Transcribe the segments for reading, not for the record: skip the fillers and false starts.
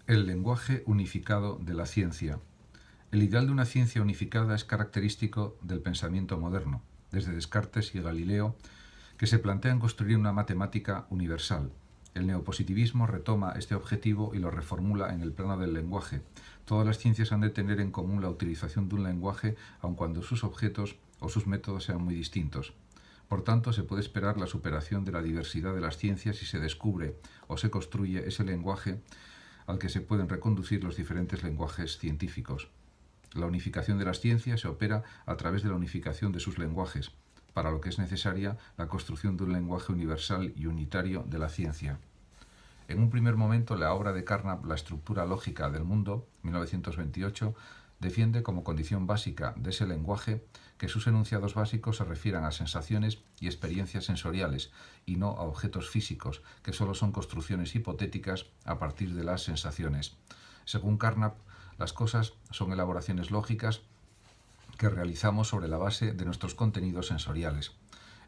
El lenguaje unificado de la ciencia. El ideal de una ciencia unificada es característico del pensamiento moderno, desde Descartes y Galileo, que se plantean construir una matemática universal. El neopositivismo retoma este objetivo y lo reformula en el plano del lenguaje. Todas las ciencias han de tener en común la utilización de un lenguaje, aun cuando sus objetos o sus métodos sean muy distintos. Por tanto, se puede esperar la superación de la diversidad de las ciencias si se descubre o se construye ese lenguaje al que se pueden reconducir los diferentes lenguajes científicos. La unificación de las ciencias se opera a través de la unificación de sus lenguajes, para lo que es necesaria la construcción de un lenguaje universal y unitario de la ciencia. En un primer momento, la obra de Carnap, La estructura lógica del mundo, 1928, defiende como condición básica de ese lenguaje que sus enunciados básicos se refieran a sensaciones y experiencias sensoriales y no a objetos físicos, que solo son construcciones hipotéticas a partir de las sensaciones. Según Carnap, las cosas son elaboraciones lógicas que realizamos sobre la base de nuestros contenidos sensoriales.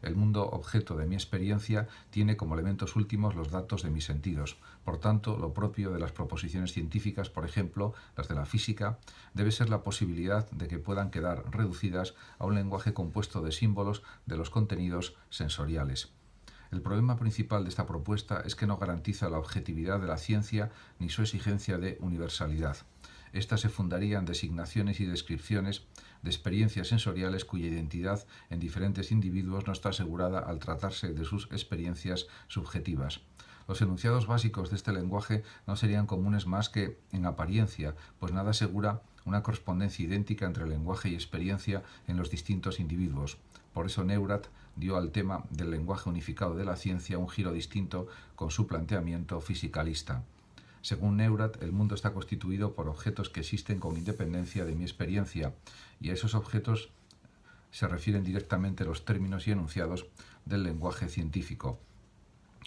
El mundo objeto de mi experiencia tiene como elementos últimos los datos de mis sentidos. Por tanto, lo propio de las proposiciones científicas, por ejemplo, las de la física, debe ser la posibilidad de que puedan quedar reducidas a un lenguaje compuesto de símbolos de los contenidos sensoriales. El problema principal de esta propuesta es que no garantiza la objetividad de la ciencia ni su exigencia de universalidad. Esta se fundaría en designaciones y descripciones de experiencias sensoriales cuya identidad en diferentes individuos no está asegurada al tratarse de sus experiencias subjetivas. Los enunciados básicos de este lenguaje no serían comunes más que en apariencia, pues nada asegura una correspondencia idéntica entre lenguaje y experiencia en los distintos individuos. Por eso Neurath dio al tema del lenguaje unificado de la ciencia un giro distinto con su planteamiento fisicalista. Según Neurath, el mundo está constituido por objetos que existen con independencia de mi experiencia, y a esos objetos se refieren directamente los términos y enunciados del lenguaje científico.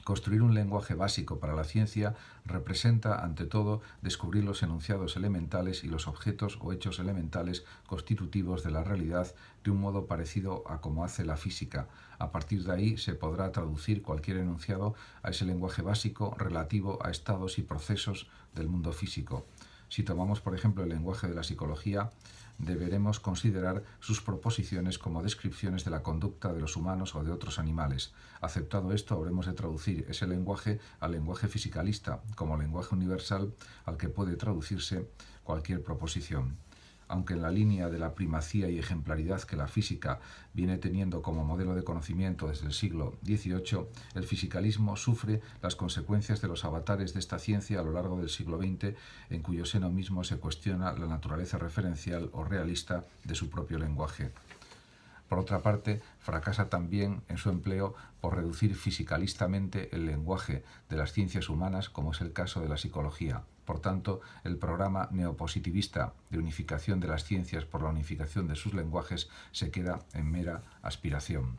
Construir un lenguaje básico para la ciencia representa, ante todo, descubrir los enunciados elementales y los objetos o hechos elementales constitutivos de la realidad de un modo parecido a como hace la física. A partir de ahí se podrá traducir cualquier enunciado a ese lenguaje básico relativo a estados y procesos del mundo físico. Si tomamos, por ejemplo, el lenguaje de la psicología, deberemos considerar sus proposiciones como descripciones de la conducta de los humanos o de otros animales. Aceptado esto, habremos de traducir ese lenguaje al lenguaje fisicalista, como lenguaje universal al que puede traducirse cualquier proposición. Aunque en la línea de la primacía y ejemplaridad que la física viene teniendo como modelo de conocimiento desde el siglo XVIII, el fisicalismo sufre las consecuencias de los avatares de esta ciencia a lo largo del siglo XX, en cuyo seno mismo se cuestiona la naturaleza referencial o realista de su propio lenguaje. Por otra parte, fracasa también en su empleo por reducir fisicalistamente el lenguaje de las ciencias humanas, como es el caso de la psicología. Por tanto, el programa neopositivista de unificación de las ciencias por la unificación de sus lenguajes se queda en mera aspiración.